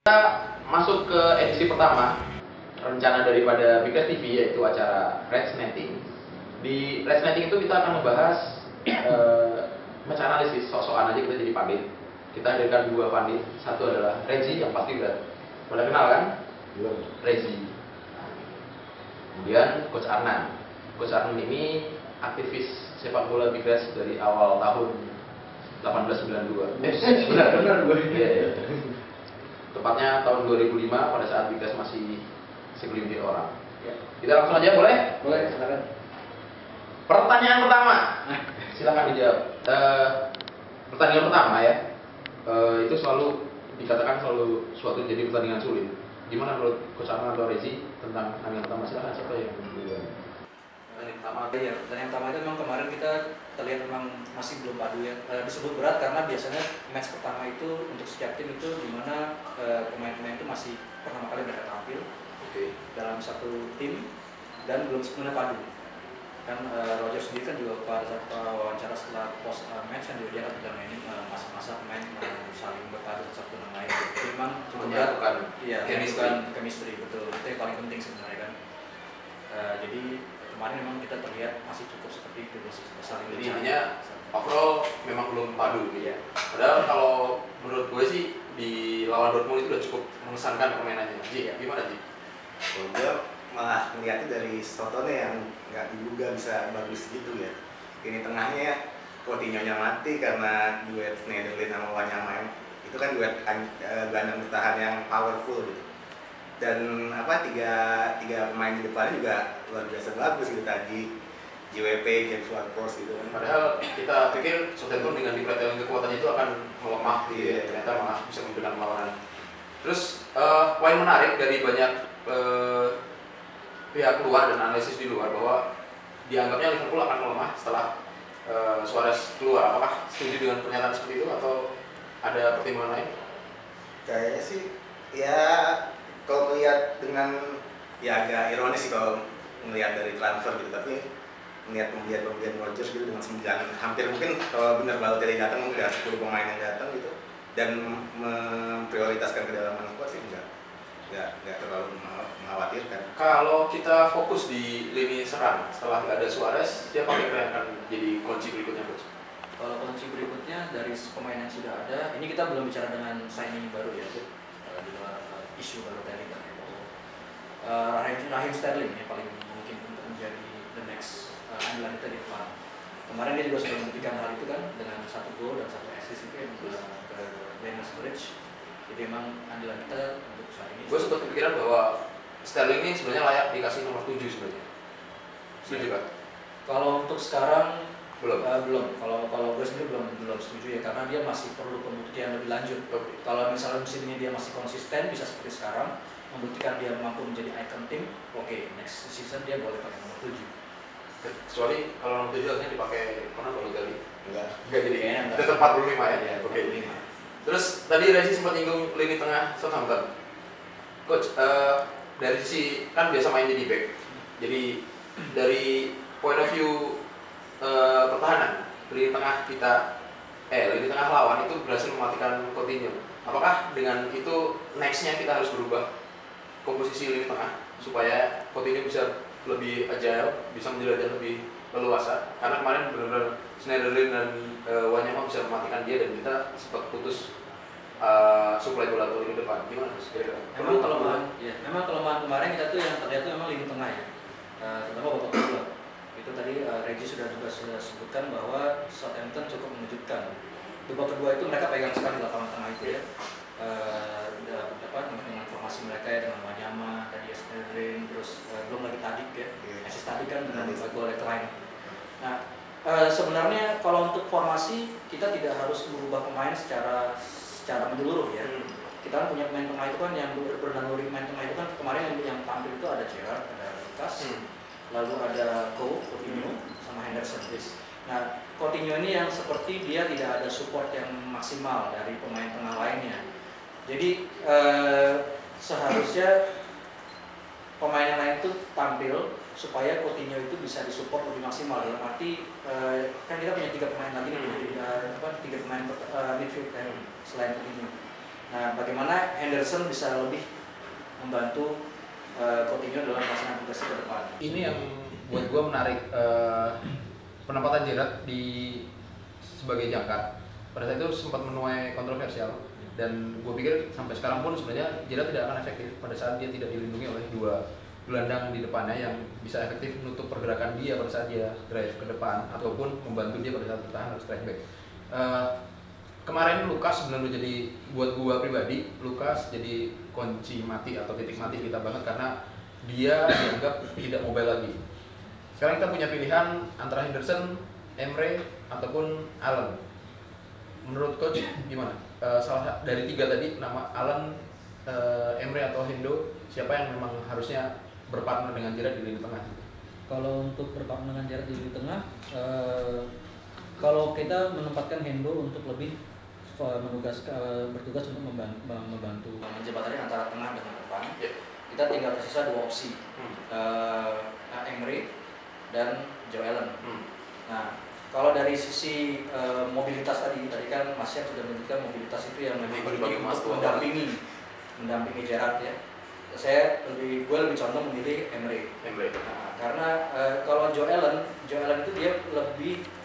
Kita masuk ke edisi pertama rencana daripada Big Reds TV, yaitu acara Reds Netting. Di Reds Netting itu kita akan membahas macam analisis, sok-sokan aja kita jadi pandit. Kita hadirkan dua pandit, satu adalah Rezi yang pasti udah kenal kan? Belum. Rezi. Kemudian Coach Arnan. Coach Arnan ini aktivis sepak bola Big Reds dari awal tahun 1892. Benar gue. Iya, iya. Tepatnya tahun 2005 pada saat Big Reds masih segelintir orang. Ya. Kita langsung aja, boleh? Boleh, silakan. Pertanyaan pertama, silakan dijawab. Pertandingan pertama ya, itu selalu dikatakan selalu suatu jadi pertandingan sulit. Gimana menurut Coach Arman atau Rezi tentang pertandingan pertama? Silakan, siapa yang duluan? Pertandingan pertama, ya pertandingan pertama itu memang kemarin kita terlihat memang masih belum padu ya. Disebut berat karena biasanya match pertama itu untuk setiap tim itu dimana pemain-pemain itu masih pertama kali mereka tampil dalam satu tim dan belum sepenuhnya padu. Kan Roger sendiri kan juga pada saat wawancara setelah post match kan juga dia kan bilang ini masa-masa pemain saling berpadu satu dengan lain. Jadi memang Menyatukan chemistry, betul, itu yang paling penting sebenarnya kan. Jadi kemarin memang kita terlihat masih cukup seperti itu, masih saling Jadi intinya overall memang belum padu gitu ya. Padahal kalau menurut gue sih di lawan Dortmund itu udah cukup mengesankan permainannya. Ji, gimana Ji? Gue malah melihatnya dari Sotonnya yang nggak diduga bisa bagus gitu ya. Ini tengahnya Coutinho-nya mati karena duet Schneiderlin sama Wanyama, itu kan duet gelandang bertahan yang powerful gitu. Dan tiga pemain di depannya juga luar biasa bagus gitu tadi. JWP, James Ward-Prowse gitu kan. Padahal kita pikir Southampton dengan dipretelin kekuatannya itu akan melemah gitu ya. Ternyata malah bisa memberikan perlawanan. Terus poin menarik dari banyak pihak luar dan analisis di luar bahwa dianggapnya Liverpool akan melemah setelah Suarez keluar. Apakah setuju dengan pernyataan seperti itu atau ada pertimbangan lain? Kayaknya sih ya kalau melihat dengan ya agak ironis sih kalau melihat dari transfer gitu, tapi melihat pembelian Rodgers gitu dengan 9, hampir mungkin kalau benar Balotelli datang mungkin ada 10 pemain yang datang gitu dan memprioritaskan kedalaman squad sih nggak terlalu mengkhawatirkan. Kalau kita fokus di lini serang setelah nggak ada Suarez, siapa kira-kira yang akan jadi kunci berikutnya, Coach? Kalau kunci berikutnya dari pemain yang sudah ada, ini kita belum bicara dengan signing baru ya, di luar isu baru tadi kan. Raheem Sterling ya paling mungkin untuk menjadi the next andalan kita di depan. Kemarin dia juga sudah membuktikan hal itu kan dengan 1 gol dan 1 assist itu yang ke London Bridge. Jadi memang andalan kita untuk saat ini. Gue sempat kepikiran bahwa Sterling ini sebenarnya layak dikasih nomor 7 sebenarnya. Setuju kan? Kalau untuk sekarang Belum. belum. Kalau gue sendiri belum setuju ya karena dia masih perlu pembuktian lebih lanjut. Kalau misalnya musim ini dia masih konsisten bisa seperti sekarang, membuktikan dia mampu menjadi icon tim, oke, next season dia boleh pakai nomor 7. Kecuali kalau nomor 7 harusnya dipakai Balotelli. Enggak. Enggak jadi Kayaknya enggak. tetap 45 ya. Ya, Oke. 45. Terus tadi Rezi sempat nyinggung lini tengah Southampton. Coach, dari sisi kan biasa main jadi back. Jadi dari point of view pertahanan, lini tengah lawan itu berhasil mematikan Coutinho. Apakah dengan itu nextnya kita harus berubah komposisi lini tengah supaya Coutinho bisa lebih agile, bisa menjelajah lebih leluasa? Karena kemarin benar-benar Schneiderlin dan Wanyama bisa mematikan dia dan kita sempat putus suplai bola ke lini depan. Gimana Mas? Kira-kira? Memang kelemahan kemarin kita tuh yang terlihat tuh memang lini tengah ya, terutama babak kedua. Itu tadi Regi sudah sebutkan bahwa Southampton cukup mengejutkan. Babak kedua itu mereka pegang sekali lapangan tengah itu ya. Dengan formasi mereka ya, dengan Wanyama, tadi Schneiderlin, terus belum lagi Tadic ya, assist Tadic kan dengan gol lain. Nah, sebenarnya kalau untuk formasi kita tidak harus merubah pemain secara menyeluruh ya. Kita kan punya pemain tengah itu kan yang bernaluri pemain tengah itu kan kemarin yang tampil itu ada Gerrard, ada Lucas, lalu ada Coutinho sama Henderson. Nah, Coutinho ini yang seperti dia tidak ada support yang maksimal dari pemain tengah lainnya. Jadi seharusnya pemain yang lain itu tampil supaya Coutinho itu bisa disupport lebih maksimal. Dalam arti kan kita punya 3 pemain lagi nih, 3 pemain midfield selain Coutinho. Nah, bagaimana Henderson bisa lebih membantu Coutinho dalam melaksanakan tugasnya ke depan. Ini yang buat gue menarik, penempatan Gerrard di sebagai jangkar pada saat itu sempat menuai kontroversial, dan gue pikir sampai sekarang pun sebenarnya Gerrard tidak akan efektif pada saat dia tidak dilindungi oleh dua gelandang di depannya yang bisa efektif menutup pergerakan dia pada saat dia drive ke depan ataupun membantu dia pada saat bertahan atau strike back. Kemarin Lukas sebenarnya jadi, buat gua pribadi, Lukas jadi kunci mati atau titik mati kita banget karena dia dianggap tidak mobile lagi. Sekarang kita punya pilihan antara Henderson, Emre, ataupun Allen. Menurut coach gimana? Salah dari tiga tadi, nama Allen, Emre atau Hendo, siapa yang memang harusnya berpartner dengan Gerrard di lini tengah? Kalau untuk berpartner dengan Gerrard di lini tengah, kalau kita menempatkan Hendo untuk lebih bertugas untuk membantu menjembatani antara tengah dengan depan, kita tinggal tersisa dua opsi, Emre dan Joe Allen. Nah, kalau dari sisi mobilitas tadi kan Mas Syam sudah menyebutkan mobilitas itu yang memang penting untuk mendampingi Gerrard ya. Gue lebih condong memilih Emre. Nah, karena kalau Joe Allen itu dia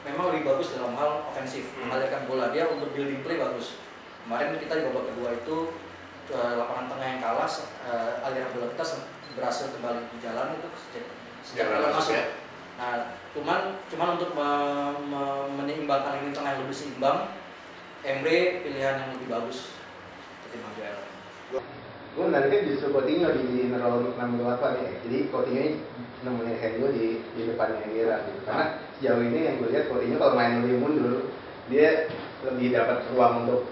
memang lebih bagus dalam hal ofensif, mengalirkan bola, dia untuk building play bagus. Kemarin kita di babak kedua itu lapangan tengah yang kalah, aliran bola kita berhasil kembali di jalan itu sejak Allen masuk. Ya. Nah, cuman untuk menyeimbangkan lini tengah yang lebih seimbang, Emre pilihan yang lebih bagus ketimbang Joe Allen. Gue menariknya justru Coutinho di role 628 ya. Jadi Coutinho ini nemenin Hendo di depannya Gerrard gitu. Karena sejauh ini yang gue lihat Coutinho kalau main lebih mundur, dia lebih dapat ruang untuk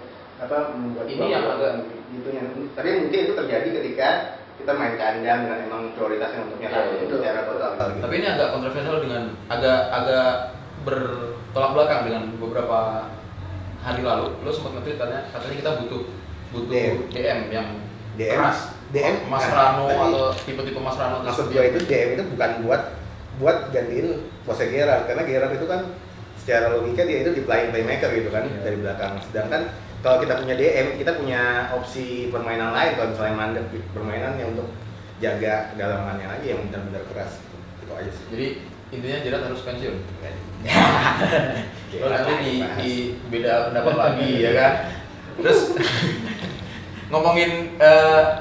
membuat ini yang agak gitu yang. Tapi mungkin itu terjadi ketika kita main kandang dengan emang prioritasnya untuk nyerang secara total. Gitu. Tapi ini agak kontroversial dengan agak bertolak belakang dengan beberapa hari lalu. Lo sempat nge-tweet katanya kita butuh DM yang keras, Mas Rano atau tipe-tipe Mas Rano. Maksud gue itu DM itu bukan buat gantiin pose Gerrard, karena Gerrard itu kan secara logika dia itu di playmaker gitu kan dari belakang. Sedangkan kalau kita punya DM, kita punya opsi permainan lain kalau misalnya mandek permainan yang untuk jaga kedalamannya lagi yang benar-benar keras. Itu aja sih. Jadi intinya Gerrard harus pensiun. Kalau nanti di beda pendapat lagi ya kan. Terus ngomongin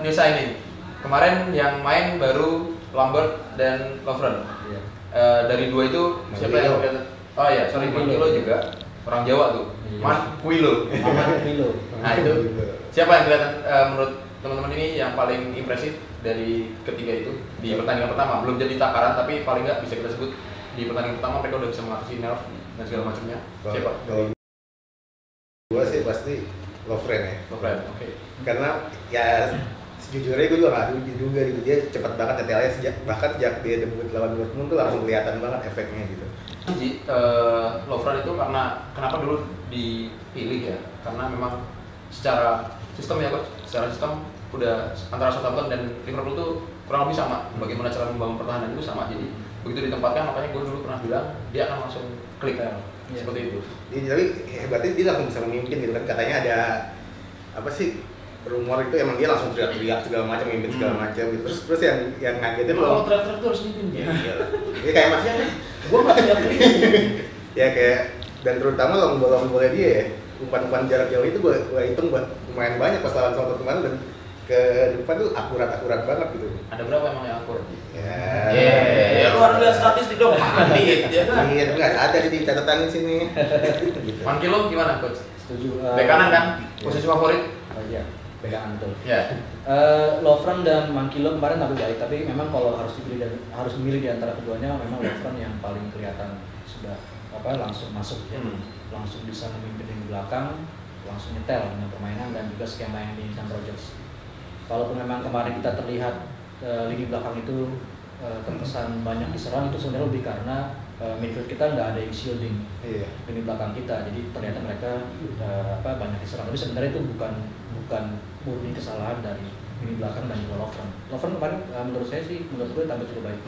new signing, kemarin yang main baru Lambert dan Lovren. Dari dua itu siapa yang kelihatan? Oh ya, sorry, Manquillo juga orang Jawa tuh. Manquillo. Nah itu siapa yang kelihatan menurut teman-teman ini yang paling impresif dari ketiga itu di pertandingan pertama? Belum jadi takaran tapi paling nggak bisa kita sebut di pertandingan pertama mereka udah bisa mengatasi nerf dan segala macamnya. Siapa? Gua sih pasti Lovren ya. Lovren, oke. Karena ya sejujurnya gue juga nggak rugi juga gitu, dia cepat banget nyetelnya bahkan sejak dia debut lawan Dortmund tuh langsung kelihatan banget efeknya gitu. Lovren itu karena kenapa dulu dipilih ya? Karena memang secara sistem ya coach, secara sistem udah antara Southampton dan Liverpool tuh kurang lebih sama. Bagaimana cara membangun pertahanan itu sama. Jadi begitu ditempatkan, makanya gue dulu pernah bilang dia akan langsung klik seperti itu. Tapi hebatnya dia langsung bisa memimpin gitu kan, katanya ada apa sih rumor itu emang dia langsung teriak-teriak segala macam, mimpin segala macam gitu. Terus yang ngagetin kalau teriak-teriak tuh harus mimpin dia. Iya kayak Mas Yan, gue nggak teriak-teriak. Ya kayak, dan terutama long bola dia ya, umpan jarak jauh itu gue hitung lumayan banyak pas lawan Southampton kemarin, dan ke depan tuh akurat banget gitu. Ada berapa emang yang akurat? Ya lu harus lihat statistik dong, mati ya kan? Iya, tapi nggak ada di catatan di sini. Gitu. Manquillo gimana coach? Setuju. Bek kanan kan? Posisi favorit? Iya, bek kanan betul. Ya. Lovren dan Manquillo kemarin tampil baik, tapi memang kalau harus memilih di antara keduanya, memang Lovren yang paling kelihatan sudah langsung masuk ya. Langsung bisa memimpin di belakang, langsung nyetel dengan permainan dan juga skema yang diinginkan Rodgers. Kalaupun memang kemarin kita terlihat lini belakang itu terkesan banyak diserang, itu sebenarnya lebih karena midfield kita nggak ada yang shielding lini belakang kita, jadi ternyata mereka banyak diserang. Tapi sebenarnya itu bukan murni kesalahan dari lini belakang dan juga Lovren. Lovren kemarin menurut gue tampil cukup baik.